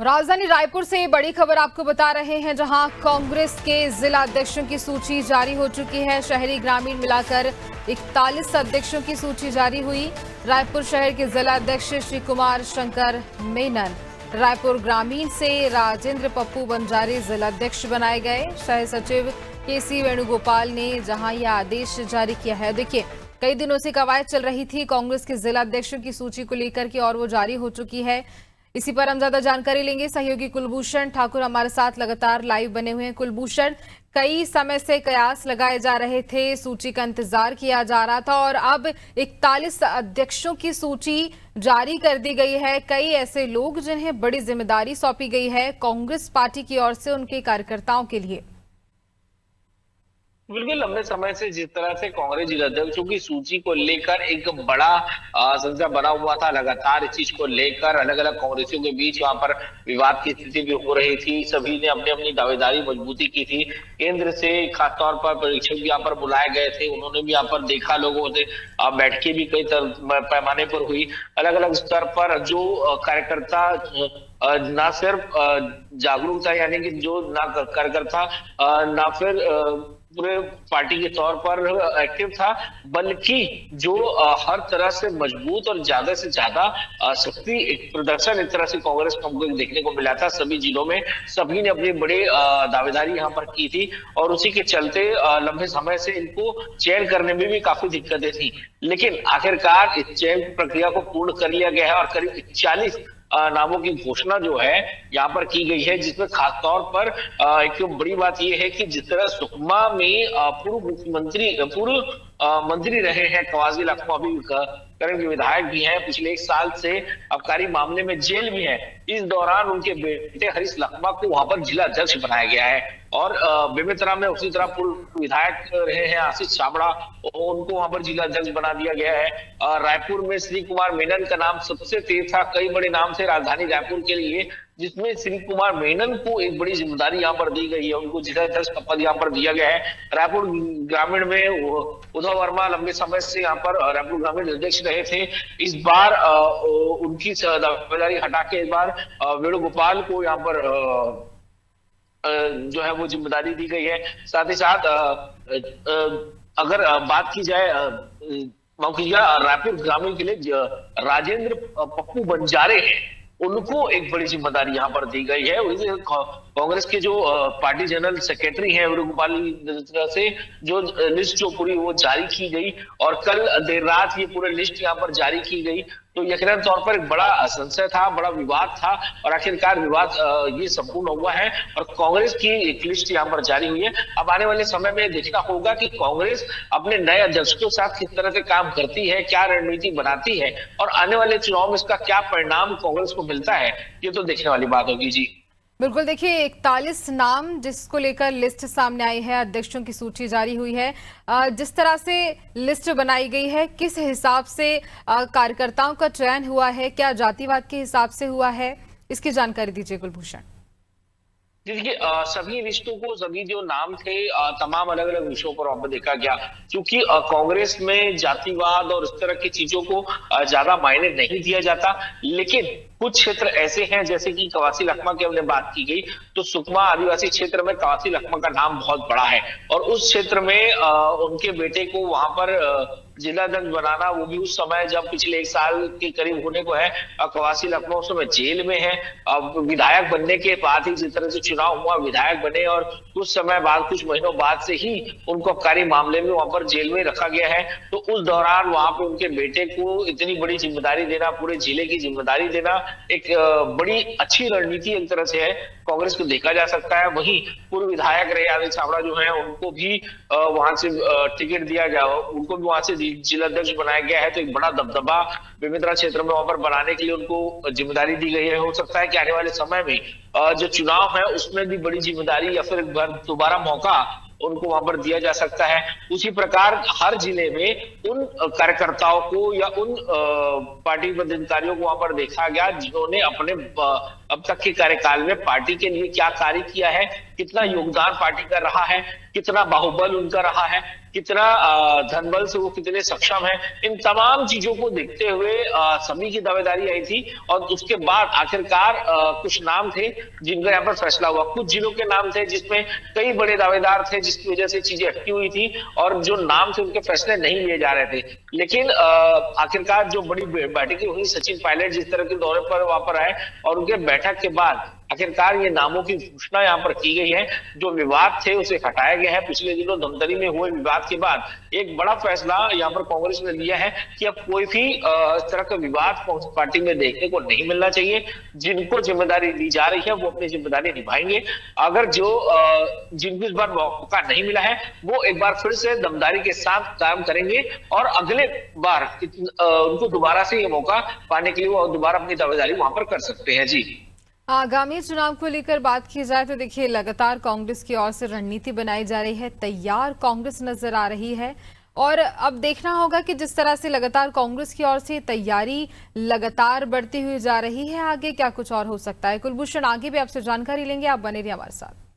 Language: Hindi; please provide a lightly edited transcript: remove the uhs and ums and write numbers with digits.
राजधानी रायपुर से बड़ी खबर आपको बता रहे हैं, जहां कांग्रेस के जिला अध्यक्षों की सूची जारी हो चुकी है। शहरी ग्रामीण मिलाकर 41 अध्यक्षों की सूची जारी हुई। रायपुर शहर के जिला अध्यक्ष श्री कुमार शंकर मेनन, रायपुर ग्रामीण से राजेंद्र पप्पू बंजारे जिला अध्यक्ष बनाए गए। शहर सचिव केसी वेणुगोपाल ने जहां यह आदेश जारी किया है। देखिए, कई दिनों से कवायद चल रही थी कांग्रेस के जिला अध्यक्षों की सूची को लेकर के, और वो जारी हो चुकी है। इसी पर हम ज्यादा जानकारी लेंगे। सहयोगी कुलभूषण ठाकुर हमारे साथ लगातार लाइव बने हुए हैं। कुलभूषण, कई समय से कयास लगाए जा रहे थे, सूची का इंतजार किया जा रहा था, और अब 41 अध्यक्षों की सूची जारी कर दी गई है। कई ऐसे लोग जिन्हें बड़ी जिम्मेदारी सौंपी गई है कांग्रेस पार्टी की ओर से उनके कार्यकर्ताओं के लिए। बिल्कुल, लंबे समय से जिस तरह से कांग्रेस जिलाध्यक्षों की सूची को लेकर एक बड़ा सिलसिला बना हुआ था, लगातार इस चीज को लेकर अलग अलग कांग्रेसियों के बीच वहां पर विवाद की स्थिति भी हो रही थी। सभी ने अपनी अपनी दावेदारी मजबूती की थी। केंद्र से खासतौर पर परीक्षक भी यहाँ पर बुलाए गए थे, उन्होंने भी यहाँ पर देखा, लोगों से बैठकें भी कई पैमाने पर हुई। अलग अलग स्तर पर जो कार्यकर्ता ना सिर्फ जागरूकता, यानी कि जो ना कार्यकर्ता ना फिर पूरे पार्टी के तौर पर एक्टिव था, बल्कि जो हर तरह से मजबूत और ज्यादा से ज्यादा शक्ति प्रदर्शन एक तरह से कांग्रेस को देखने को मिला था सभी जिलों में। सभी ने अपनी बड़ी दावेदारी यहाँ पर की थी, और उसी के चलते लंबे समय से इनको चयन करने में भी काफी दिक्कतें थी। लेकिन आखिरकार इस चयन प्रक्रिया को पूर्ण कर लिया गया है, और करीब 40 नामों की घोषणा जो है यहाँ पर की गई है, जिसमें खासतौर पर एक बड़ी बात यह है कि जिस तरह सुकमा में पूर्व मुख्यमंत्री, पूर्व मंत्री रहे हैं कवासी लखमा, अभी करण के विधायक भी हैं, पिछले 1 साल से आबकारी मामले में जेल भी हैं। इस दौरान उनके बेटे हरीश लखमा को वहां पर जिला अध्यक्ष बनाया गया है। और बेमेतरा में उसी तरह पूर्व विधायक रहे हैं आशीष छाबड़ा, उनको वहां पर जिला अध्यक्ष बना दिया गया है। रायपुर में श्री कुमार मेनन का नाम सबसे तेज था, कई बड़े नाम थे राजधानी रायपुर के लिए, जिसमें श्री कुमार मेनन को एक बड़ी जिम्मेदारी यहाँ पर दी गई है, उनको जिला अध्यक्ष का पद यहाँ पर दिया गया है। रायपुर ग्रामीण में उद्धव वर्मा लंबे समय से यहाँ पर रायपुर ग्रामीण अध्यक्ष रहे थे। इस बार उनकी जिम्मेदारी हटा के इस बार वेणुगोपाल को यहाँ पर जो है वो जिम्मेदारी दी गई है। साथ ही साथ अगर बात की जाए रायपुर ग्रामीण के लिए राजेंद्र पप्पू बंजारे हैं, उनको एक बड़ी जिम्मेदारी यहाँ पर दी गई है। कांग्रेस के जो पार्टी जनरल सेक्रेटरी हैं वेणुगोपाल से जो लिस्ट जो पूरी वो जारी की गई, और कल देर रात ये पूरे लिस्ट यहाँ पर जारी की गई, तो यकीनन तौर पर एक बड़ा संशय था, बड़ा विवाद था, और आखिरकार विवाद ये संपूर्ण हुआ है और कांग्रेस की एक लिस्ट यहाँ पर जारी हुई है। अब आने वाले समय में देखना होगा कि कांग्रेस अपने नए अध्यक्ष के साथ किस तरह से काम करती है, क्या रणनीति बनाती है, और आने वाले चुनाव में इसका क्या परिणाम कांग्रेस को मिलता है, ये तो देखने वाली बात होगी। जी बिल्कुल, देखिए 41 नाम जिसको लेकर लिस्ट सामने आई है, अध्यक्षों की सूची जारी हुई है। जिस तरह से लिस्ट बनाई गई है, किस हिसाब से कार्यकर्ताओं का चयन हुआ है, क्या जातिवाद के हिसाब से हुआ है, इसकी जानकारी दीजिए कुलभूषण। देखिए, सभी रिश्तों को, सभी जो नाम थे तमाम अलग अलग विषयों पर वहां पर देखा गया, क्योंकि कांग्रेस में जातिवाद और इस तरह की चीजों को ज्यादा मायने नहीं दिया जाता। लेकिन कुछ क्षेत्र ऐसे हैं, जैसे कि कवासी लखमा की हमने बात की गई, तो सुकमा आदिवासी क्षेत्र में कवासी लखमा का नाम बहुत बड़ा है, और उस क्षेत्र में उनके बेटे को वहां पर जिला अध्यक्ष बनाना, वो भी उस समय जब पिछले 1 साल के करीब होने को है। कवासी लखमा उस समय जेल में है। अब विधायक बनने के बाद ही जिस तरह से चुनाव हुआ, विधायक बने, और कुछ समय बाद, कुछ महीनों बाद से ही उनको आबकारी मामले में वहां पर जेल में रखा गया है। तो उस दौरान वहां पर उनके बेटे को इतनी बड़ी जिम्मेदारी देना, पूरे जिले की जिम्मेदारी देना, एक बड़ी अच्छी रणनीति एक तरह से है, कांग्रेस को देखा जा सकता है। वहीं पूर्व विधायक रहे आदित्य छाबड़ा जो है, उनको भी वहां से टिकट दिया गया, उनको भी वहां से जिला अध्यक्ष बनाया गया है। तो एक बड़ा दबदबा बेमेतरा क्षेत्र में वहां पर बनाने के लिए उनको जिम्मेदारी दी गई है। हो सकता है कि आने वाले समय में जो चुनाव है उसमें भी बड़ी जिम्मेदारी या फिर एक बार दोबारा मौका उनको वहां पर दिया जा सकता है। उसी प्रकार हर जिले में उन कार्यकर्ताओं को या उन पार्टी पदाधिकारियों को वहां पर देखा गया जिन्होंने अपने अब तक के कार्यकाल में पार्टी के लिए क्या कार्य किया है, कितना योगदान पार्टी का रहा है, कितना बाहुबल उनका रहा है, कितना धनबल से वो कितने सक्षम है, इन तमाम चीजों को देखते हुए सभी की दावेदारी आई थी। और उसके बाद आखिरकार कुछ नाम थे जिनका यहाँ पर फैसला हुआ। कुछ जिलों के नाम थे जिसमें कई बड़े दावेदार थे, जिसकी वजह से चीजें अटकी हुई थी और जो नाम थे उनके फैसले नहीं लिए जा रहे थे। लेकिन आखिरकार जो बड़ी बैठकें हुई, सचिन पायलट जिस तरह के दौरे पर वहां पर आए और उनके बैठक के बाद आखिरकार ये नामों की घोषणा यहाँ पर की गई है। जो विवाद थे उसे हटाया गया है। पिछले दिनों धमतरी में हुए विवाद के बाद एक बड़ा फैसला यहाँ पर कांग्रेस ने लिया है कि अब कोई भी इस तरह का विवाद पार्टी में देखने को नहीं मिलना चाहिए। जिनको जिम्मेदारी दी जा रही है वो अपनी जिम्मेदारी निभाएंगे। अगर जिनको इस बार मौका नहीं मिला है वो एक बार फिर से दमदारी के साथ काम करेंगे और अगले बार उनको दोबारा से ये मौका पाने के लिए वो दोबारा अपनी दावेदारी वहां पर कर सकते हैं। जी, आगामी चुनाव को लेकर बात की जाए तो देखिए, लगातार कांग्रेस की ओर से रणनीति बनाई जा रही है। तैयार कांग्रेस नजर आ रही है और अब देखना होगा कि जिस तरह से लगातार कांग्रेस की ओर से तैयारी लगातार बढ़ती हुई जा रही है, आगे क्या कुछ और हो सकता है। कुलभूषण, आगे भी आपसे जानकारी लेंगे, आप बने रहिए हमारे साथ।